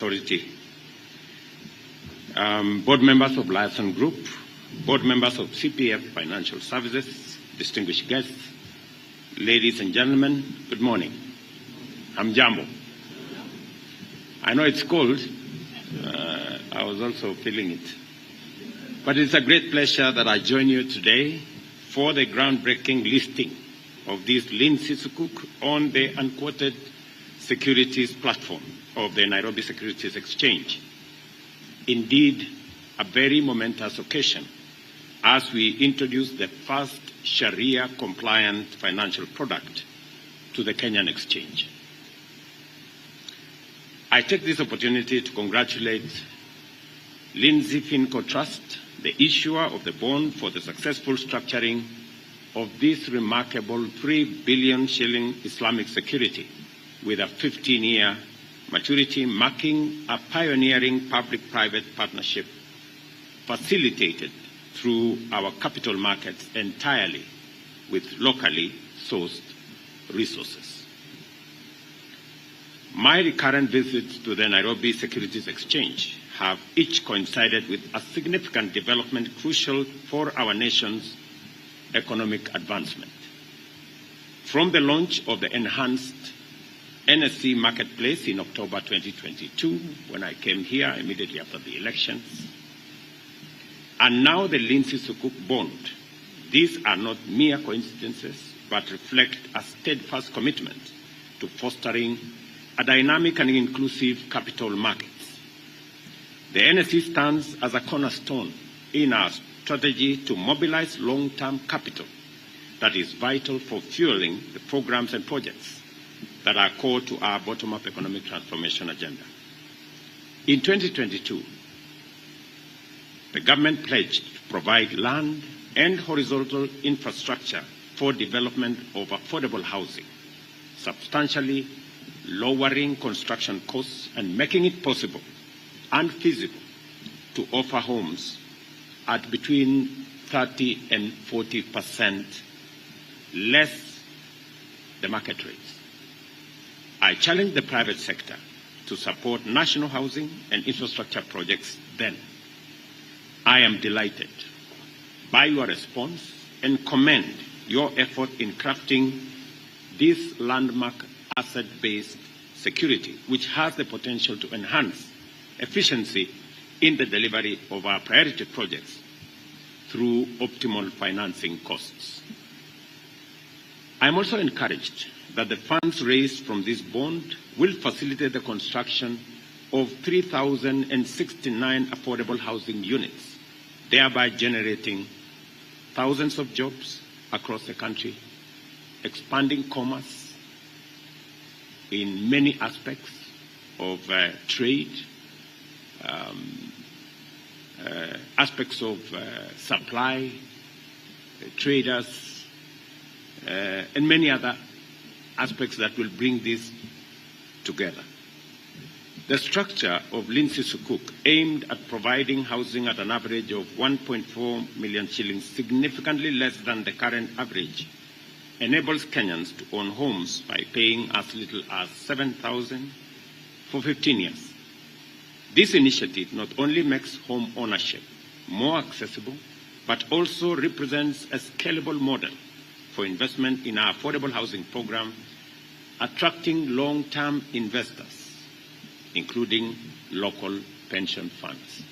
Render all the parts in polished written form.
Authority, board members of Liaison Group, board members of CPF Financial Services, distinguished guests, ladies and gentlemen, good morning. I'm Jambo. I know it's cold. I was also feeling it. But it's a great pleasure that I join you today for the groundbreaking listing of this Linzi Sukuk on the unquoted securities platform of the Nairobi Securities Exchange. Indeed, a very momentous occasion as we introduce the first Sharia-compliant financial product to the Kenyan exchange. I take this opportunity to congratulate Linzi Finco Trust, the issuer of the bond, for the successful structuring of this remarkable 3 billion shilling Islamic security with a 15-year maturity, marking a pioneering public-private partnership facilitated through our capital markets entirely with locally sourced resources. My recurrent visits to the Nairobi Securities Exchange have each coincided with a significant development crucial for our nation's economic advancement. From the launch of the enhanced NSE marketplace in October 2022, when I came here immediately after the elections, and now the Linzi Sukuk bond. These are not mere coincidences, but reflect a steadfast commitment to fostering a dynamic and inclusive capital markets. The NSE stands as a cornerstone in our strategy to mobilize long-term capital that is vital for fueling the programs and projects that are core to our bottom-up economic transformation agenda. In 2022, the government pledged to provide land and horizontal infrastructure for development of affordable housing, substantially lowering construction costs and making it possible and feasible to offer homes at between 30 and 40% less the market rates. I challenged the private sector to support national housing and infrastructure projects then. I am delighted by your response and commend your effort in crafting this landmark asset-based security, which has the potential to enhance efficiency in the delivery of our priority projects through optimal financing costs. I am also encouraged that the funds raised from this bond will facilitate the construction of 3,069 affordable housing units, thereby generating thousands of jobs across the country, expanding commerce in many aspects of trade, aspects of supply, traders, and many other aspects that will bring this together. The structure of Linzi Sukuk, aimed at providing housing at an average of 1.4 million shillings, significantly less than the current average, enables Kenyans to own homes by paying as little as 7,000 for 15 years. This initiative not only makes home ownership more accessible, but also represents a scalable model for investment in our affordable housing program, attracting long-term investors, including local pension funds.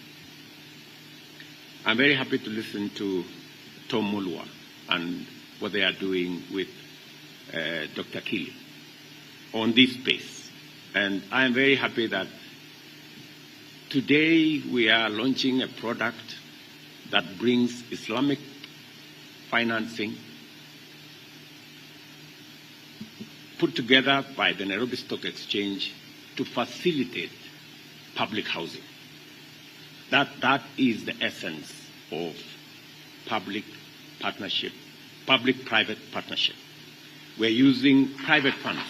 I'm very happy to listen to Tom Mulwa and what they are doing with Dr. Kili on this space. And I'm very happy that today we are launching a product that brings Islamic financing put together by the Nairobi Stock Exchange to facilitate public housing. That is the essence of public partnership, public-private partnership. We're using private funds.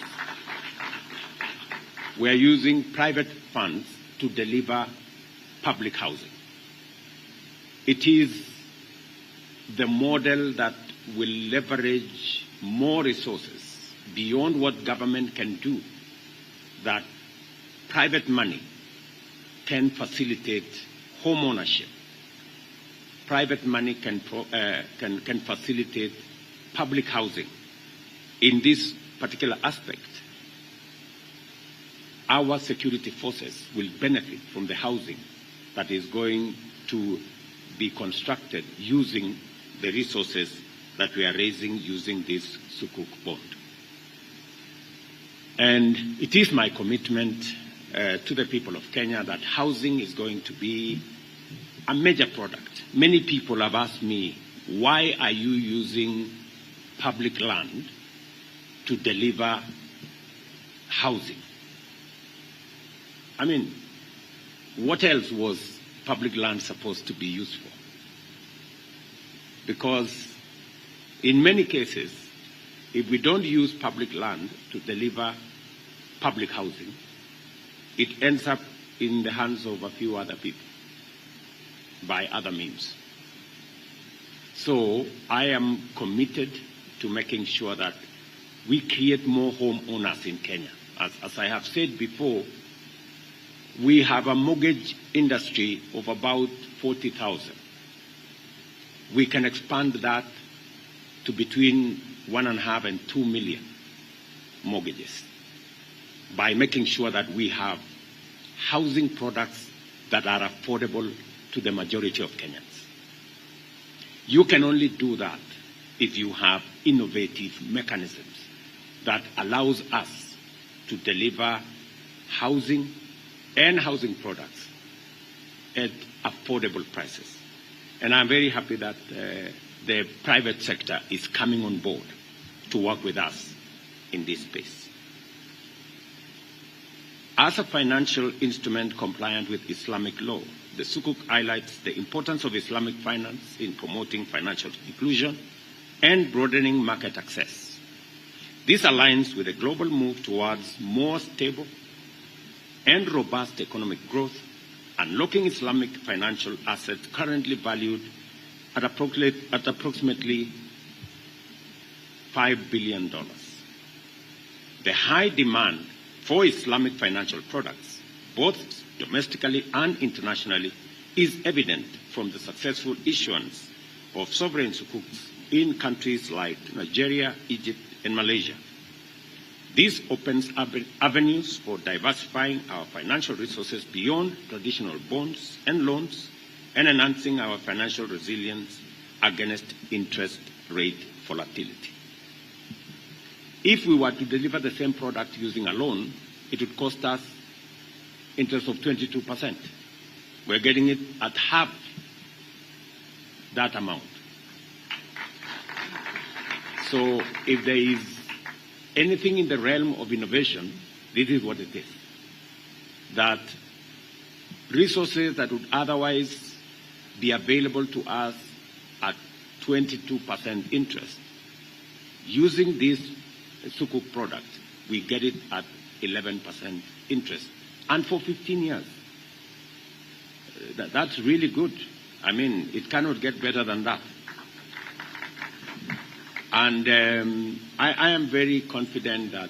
We're using private funds to deliver public housing. It is the model that will leverage more resources beyond what government can do, that private money can facilitate home ownership. Private money can facilitate public housing. In this particular aspect, our security forces will benefit from the housing that is going to be constructed using the resources that we are raising using this Sukuk bond. And it is my commitment to the people of Kenya that housing is going to be a major product. Many people have asked me, why are you using public land to deliver housing? I mean, what else was public land supposed to be used for? Because in many cases, if we don't use public land to deliver public housing, it ends up in the hands of a few other people by other means. So I am committed to making sure that we create more homeowners in Kenya. As I have said before, we have a mortgage industry of about 40,000. We can expand that to between 1.5 and 2 million mortgages by making sure that we have housing products that are affordable to the majority of Kenyans. You can only do that if you have innovative mechanisms that allows us to deliver housing and housing products at affordable prices. And I'm very happy that the private sector is coming on board to work with us in this space. As a financial instrument compliant with Islamic law, the Sukuk highlights the importance of Islamic finance in promoting financial inclusion and broadening market access. This aligns with a global move towards more stable and robust economic growth, unlocking Islamic financial assets currently valued at approximately $5 billion. The high demand for Islamic financial products, both domestically and internationally, is evident from the successful issuance of sovereign sukuks in countries like Nigeria, Egypt, and Malaysia. This opens avenues for diversifying our financial resources beyond traditional bonds and loans and enhancing our financial resilience against interest rate volatility. If we were to deliver the same product using a loan, it would cost us interest of 22%. We're getting it at half that amount. So if there is anything in the realm of innovation, this is what it is. That resources that would otherwise be available to us at 22% interest, using this Sukuk product, we get it at 11% interest. And for 15 years. That's really good. I mean, it cannot get better than that. And I am very confident that,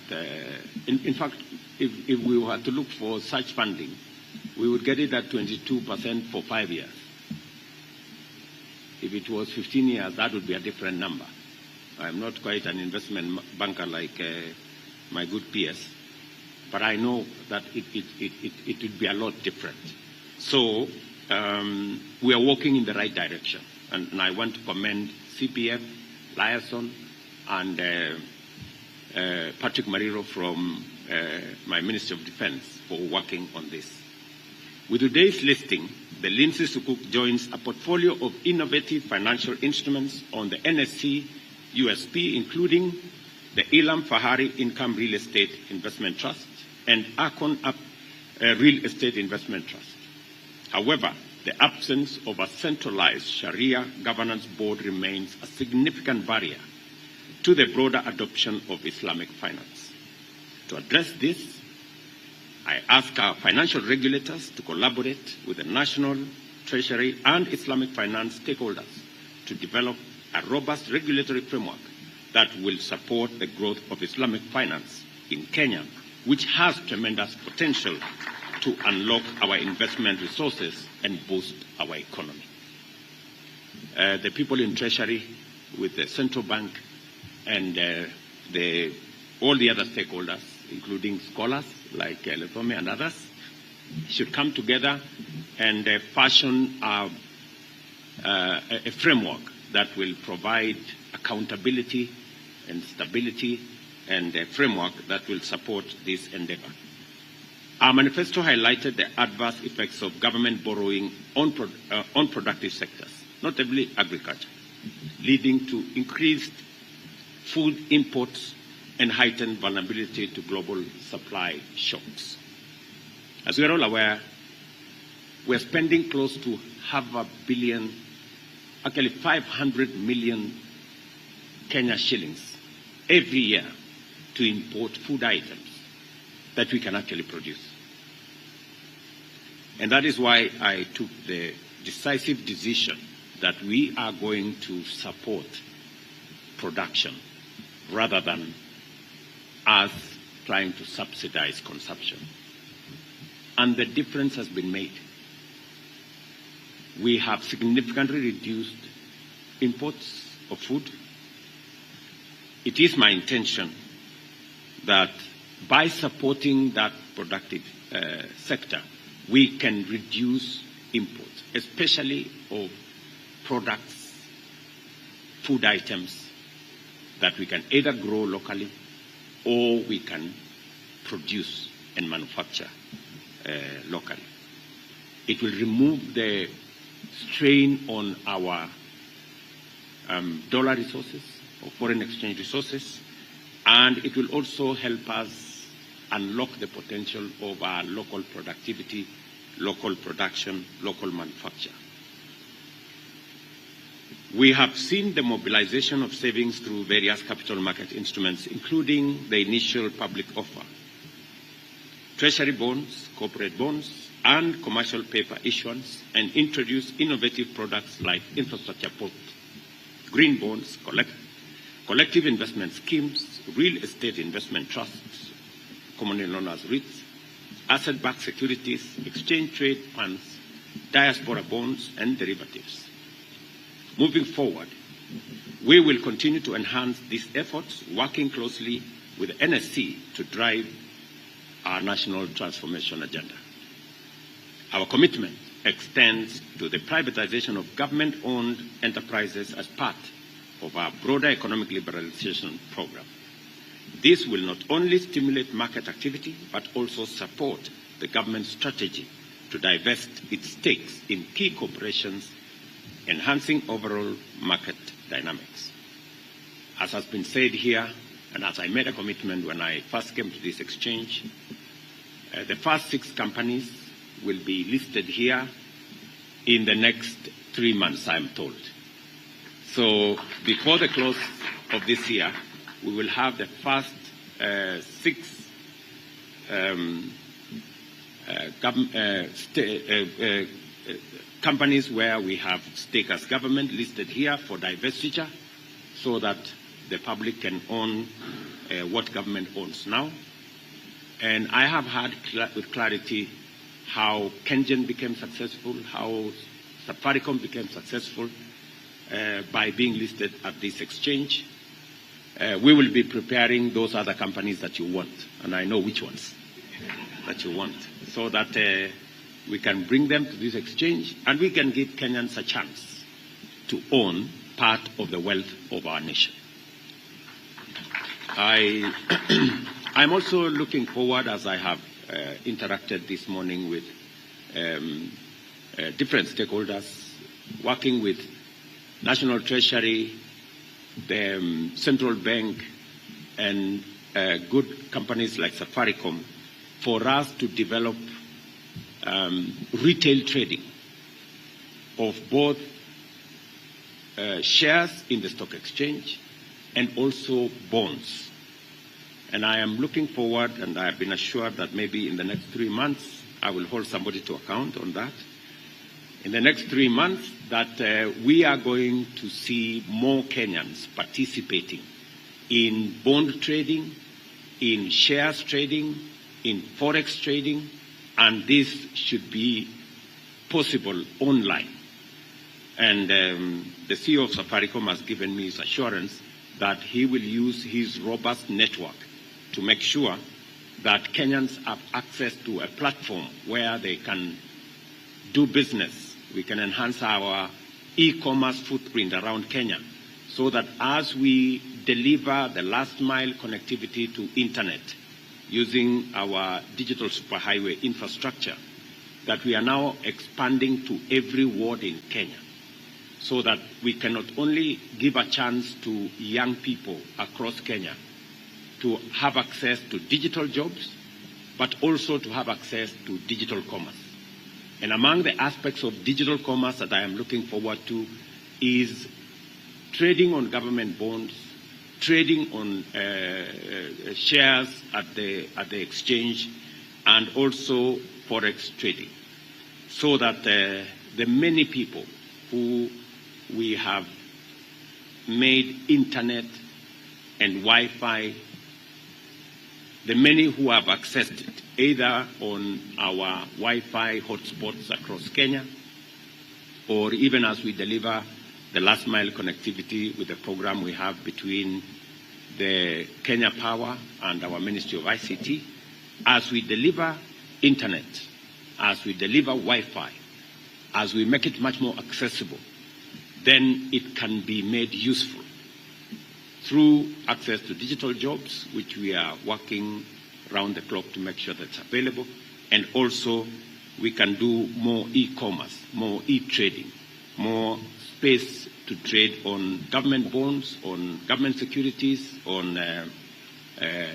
in fact, if we were to look for such funding, we would get it at 22% for 5 years. If it was 15 years, that would be a different number. I'm not quite an investment banker like my good peers, but I know that it would be a lot different. So we are walking in the right direction. And I want to commend CPF, Liaison, and Patrick Mariro from my Ministry of Defense for working on this. With today's listing, the Linzi Sukuk joins a portfolio of innovative financial instruments on the NSE USP, including the Ilam Fahari Income Real Estate Investment Trust and Akon Real Estate Investment Trust. However, the absence of a centralized Sharia governance board remains a significant barrier to the broader adoption of Islamic finance. To address this, I ask our financial regulators to collaborate with the National Treasury and Islamic finance stakeholders to develop a robust regulatory framework that will support the growth of Islamic finance in Kenya, which has tremendous potential to unlock our investment resources and boost our economy. The people in Treasury, with the central bank and all the other stakeholders, including scholars like Lethome and others, should come together and fashion a framework that will provide accountability and stability, and a framework that will support this endeavor. Our manifesto highlighted the adverse effects of government borrowing on productive sectors, notably agriculture, leading to increased food imports and heightened vulnerability to global supply shocks. As we are all aware, we're spending close to $500 million, actually 500 million Kenya shillings every year to import food items that we can actually produce. And that is why I took the decisive decision that we are going to support production rather than us trying to subsidize consumption. And the difference has been made. We have significantly reduced imports of food. It is my intention that by supporting that productive sector, we can reduce imports, especially of products, food items that we can either grow locally or we can produce and manufacture locally. It will remove the strain on our dollar resources or foreign exchange resources, and it will also help us unlock the potential of our local productivity, local production, local manufacture. We have seen the mobilization of savings through various capital market instruments, including the initial public offer, treasury bonds, corporate bonds, and commercial paper issuance, and introduce innovative products like infrastructure port, green bonds, collective investment schemes, real estate investment trusts, commonly known as REITs, asset-backed securities, exchange trade funds, diaspora bonds, and derivatives. Moving forward, we will continue to enhance these efforts, working closely with the NSE to drive our national transformation agenda. Our commitment extends to the privatization of government-owned enterprises as part of our broader economic liberalization program. This will not only stimulate market activity, but also support the government's strategy to divest its stakes in key corporations, enhancing overall market dynamics. As has been said here, and as I made a commitment when I first came to this exchange, the first 6 companies will be listed here in the next 3 months, I'm told. So before the close of this year, we will have the first 6 companies where we have stake as government listed here for divestiture, so that the public can own what government owns now. And I have heard with clarity how Kengen became successful, how Safaricom became successful by being listed at this exchange. We will be preparing those other companies that you want, and I know which ones that you want, so that we can bring them to this exchange and we can give Kenyans a chance to own part of the wealth of our nation. I'm also looking forward, as I have interacted this morning with different stakeholders, working with National Treasury, the Central Bank, and good companies like Safaricom, for us to develop retail trading of both shares in the stock exchange and also bonds. And I am looking forward, and I have been assured that maybe in the next 3 months, I will hold somebody to account on that. In the next 3 months, that we are going to see more Kenyans participating in bond trading, in shares trading, in forex trading, and this should be possible online. And the CEO of Safaricom has given me his assurance that he will use his robust network to make sure that Kenyans have access to a platform where they can do business. We can enhance our e-commerce footprint around Kenya so that as we deliver the last mile connectivity to internet using our digital superhighway infrastructure, that we are now expanding to every ward in Kenya, so that we can not only give a chance to young people across Kenya to have access to digital jobs, but also to have access to digital commerce. And among the aspects of digital commerce that I am looking forward to is trading on government bonds, trading on shares at the exchange, and also forex trading, so that the many people who we have made internet and Wi-Fi, the many who have accessed it, either on our Wi-Fi hotspots across Kenya, or even as we deliver the last mile connectivity with the program we have between the Kenya Power and our Ministry of ICT, as we deliver internet, as we deliver Wi-Fi, as we make it much more accessible, then it can be made useful through access to digital jobs, which we are working round the clock to make sure that's available, and also we can do more e-commerce, more e-trading, more space to trade on government bonds, on government securities, on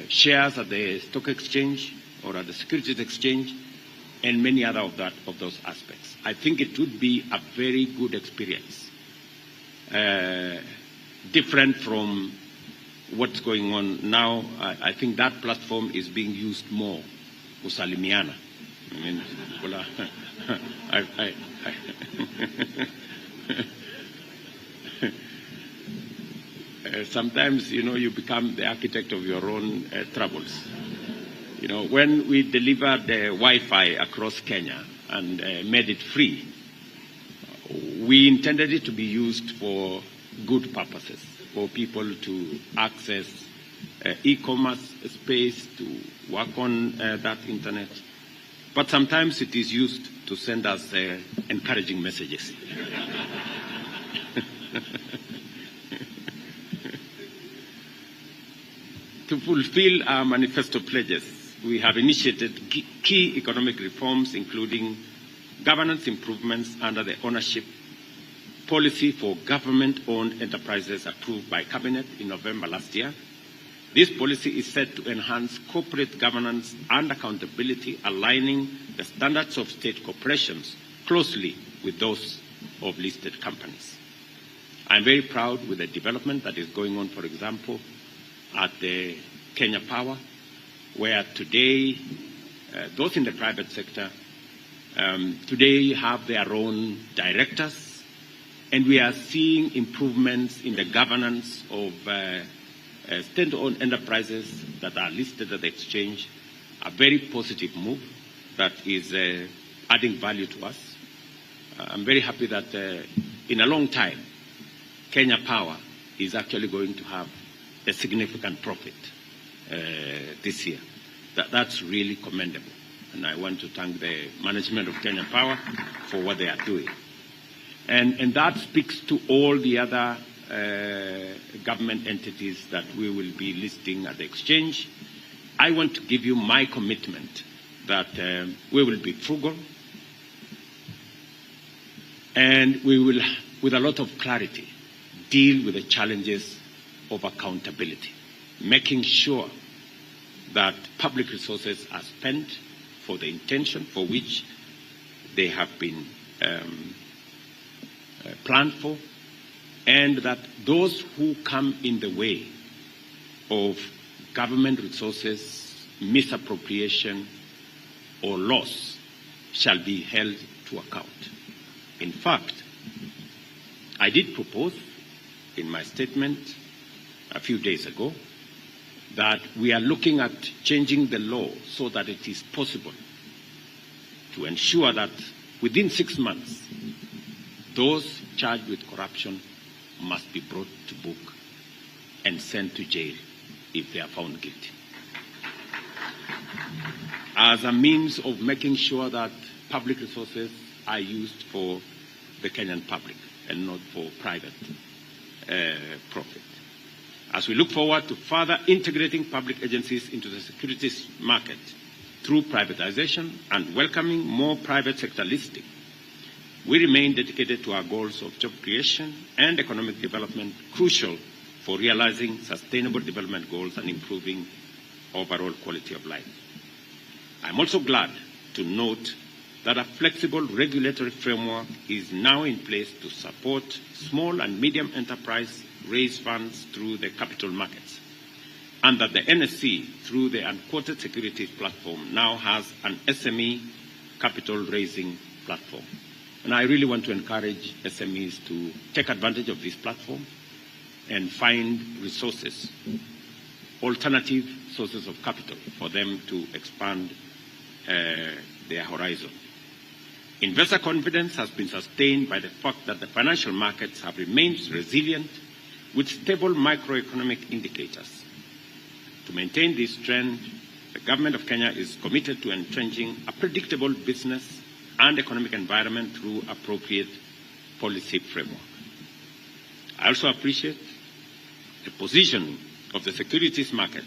shares at the stock exchange or at the securities exchange, and many other of those aspects. I think it would be a very good experience, different from what's going on now. I think that platform is being used more, kusalimiana. I mean, sometimes, you become the architect of your own troubles. When we delivered the Wi-Fi across Kenya and made it free, we intended it to be used for good purposes, for people to access e-commerce space, to work on that internet. But sometimes it is used to send us encouraging messages. To fulfill our manifesto pledges, we have initiated key economic reforms, including governance improvements under the ownership policy for government-owned enterprises approved by Cabinet in November last year. This policy is set to enhance corporate governance and accountability, aligning the standards of state corporations closely with those of listed companies. I'm very proud with the development that is going on, for example, at the Kenya Power, where today, those in the private sector, today have their own directors, and we are seeing improvements in the governance of state-owned enterprises that are listed at the exchange, a very positive move that is adding value to us. I'm very happy that in a long time, Kenya Power is actually going to have a significant profit this year. That's really commendable. And I want to thank the management of Kenya Power for what they are doing. And that speaks to all the other government entities that we will be listing at the exchange. I want to give you my commitment that we will be frugal, and we will, with a lot of clarity, deal with the challenges of accountability, making sure that public resources are spent for the intention for which they have been planned for, and that those who come in the way of government resources, misappropriation, or loss shall be held to account. In fact, I did propose in my statement a few days ago that we are looking at changing the law so that it is possible to ensure that within 6 months, those charged with corruption must be brought to book and sent to jail if they are found guilty, as a means of making sure that public resources are used for the Kenyan public and not for private profit. As we look forward to further integrating public agencies into the securities market through privatization and welcoming more private sector listing, we remain dedicated to our goals of job creation and economic development, crucial for realizing sustainable development goals and improving overall quality of life. I'm also glad to note that a flexible regulatory framework is now in place to support small and medium enterprise raise funds through the capital markets, and that the NSE, through the unquoted securities platform, now has an SME capital raising platform. And I really want to encourage SMEs to take advantage of this platform and find resources, alternative sources of capital for them to expand their horizon. Investor confidence has been sustained by the fact that the financial markets have remained resilient with stable macroeconomic indicators. To maintain this trend, the Government of Kenya is committed to entrenching a predictable business and economic environment through appropriate policy framework. I also appreciate the position of the securities market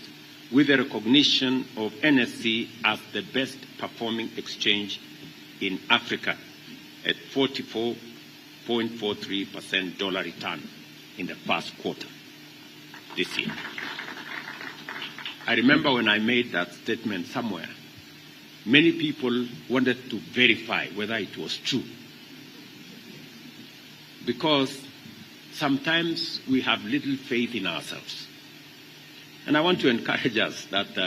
with the recognition of NSE as the best performing exchange in Africa at 44.43% dollar return in the first quarter this year. I remember when I made that statement somewhere, many people wanted to verify whether it was true. Because sometimes we have little faith in ourselves. And I want to encourage us that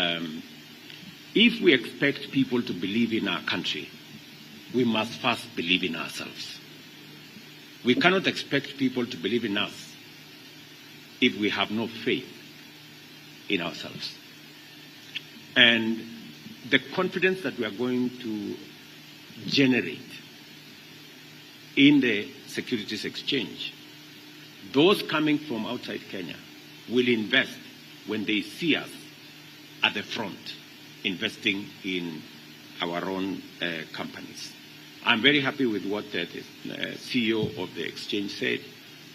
if we expect people to believe in our country, we must first believe in ourselves. We cannot expect people to believe in us if we have no faith in ourselves. And the confidence that we are going to generate in the securities exchange, those coming from outside Kenya will invest when they see us at the front, investing in our own companies. I'm very happy with what the CEO of the exchange said,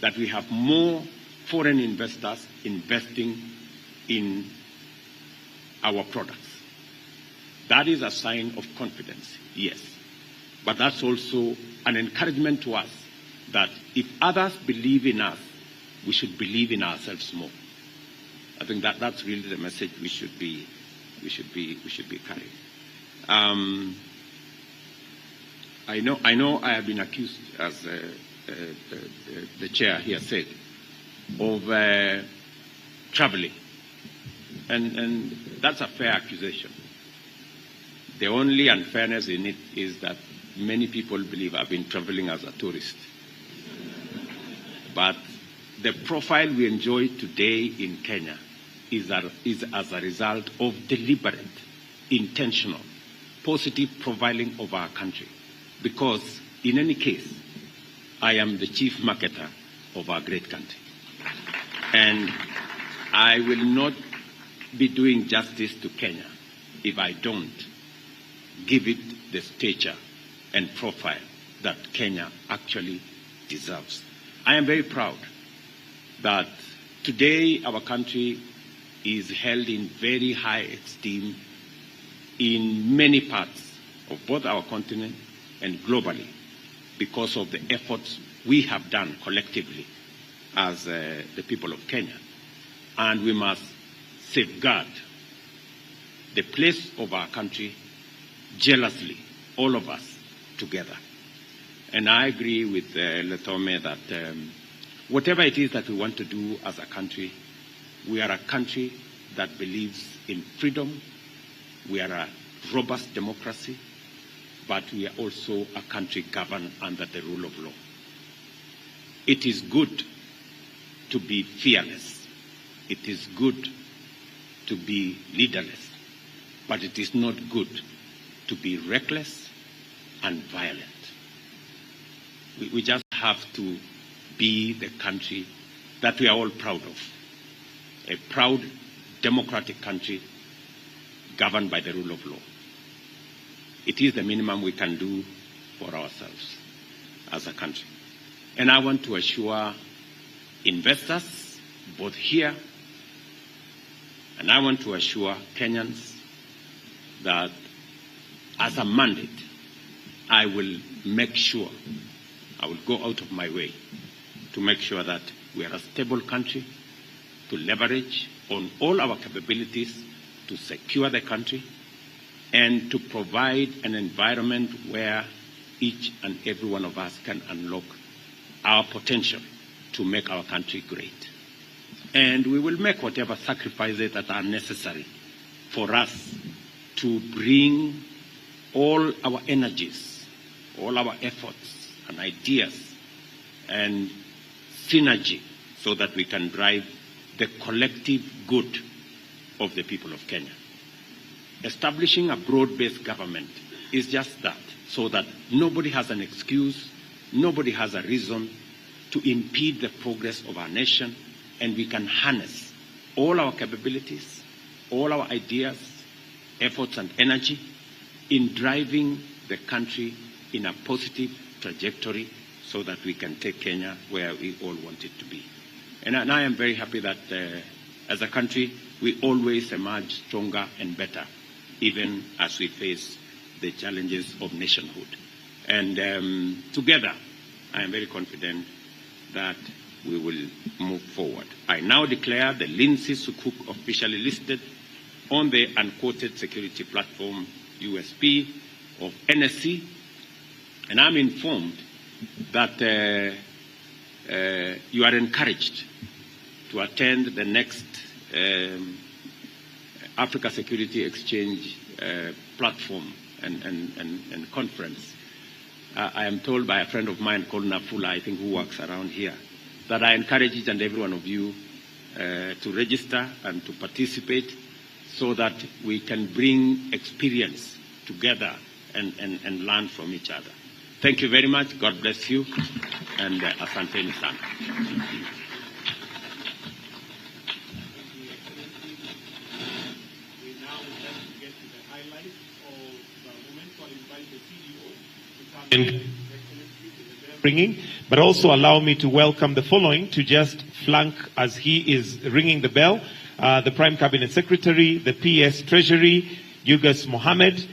that we have more foreign investors investing in our products. That is a sign of confidence, yes. But that's also an encouragement to us that if others believe in us, we should believe in ourselves more. I think that's really the message we should be carrying. I know I have been accused, as the chair here said, of traveling, and that's a fair accusation. The only unfairness in it is that many people believe I've been traveling as a tourist. But the profile we enjoy today in Kenya is as a result of deliberate, intentional, positive profiling of our country. Because in any case, I am the chief marketer of our great country. And I will not be doing justice to Kenya if I don't give it the stature and profile that Kenya actually deserves. I am very proud that today our country is held in very high esteem in many parts of both our continent and globally because of the efforts we have done collectively as the people of Kenya. And we must safeguard the place of our country jealously, all of us together. And I agree with Letome that whatever it is that we want to do as a country, we are a country that believes in freedom. We are a robust democracy, but we are also a country governed under the rule of law. It is good to be fearless. It is good to be leaderless, but it is not good to be reckless and violent. We just have to be the country that we are all proud of. A proud, democratic country governed by the rule of law. It is the minimum we can do for ourselves as a country. And I want to assure investors, both here, and I want to assure Kenyans that as a mandate, I will make sure, I will go out of my way to make sure that we are a stable country, to leverage on all our capabilities to secure the country, and to provide an environment where each and every one of us can unlock our potential to make our country great. And we will make whatever sacrifices that are necessary for us to bring all our energies, all our efforts and ideas and synergy so that we can drive the collective good of the people of Kenya. Establishing a broad-based government is just that, so that nobody has an excuse, nobody has a reason to impede the progress of our nation, and we can harness all our capabilities, all our ideas, efforts and energy in driving the country in a positive trajectory so that we can take Kenya where we all want it to be. And I am very happy that as a country, we always emerge stronger and better, even as we face the challenges of nationhood. And together, I am very confident that we will move forward. I now declare the Linzi Sukuk officially listed on the unquoted security platform USP of NSE, and I'm informed that you are encouraged to attend the next Africa Security Exchange platform and conference. I am told by a friend of mine called Nafula, I think, who works around here, that I encourage each and every one of you to register and to participate so that we can bring experience together and learn from each other. Thank you very much. God bless you. And asanteni sana. Ringing, but also allow me to welcome the following to just flank as he is ringing the bell. The Prime Cabinet Secretary, the PS Treasury, Yugas Mohammed,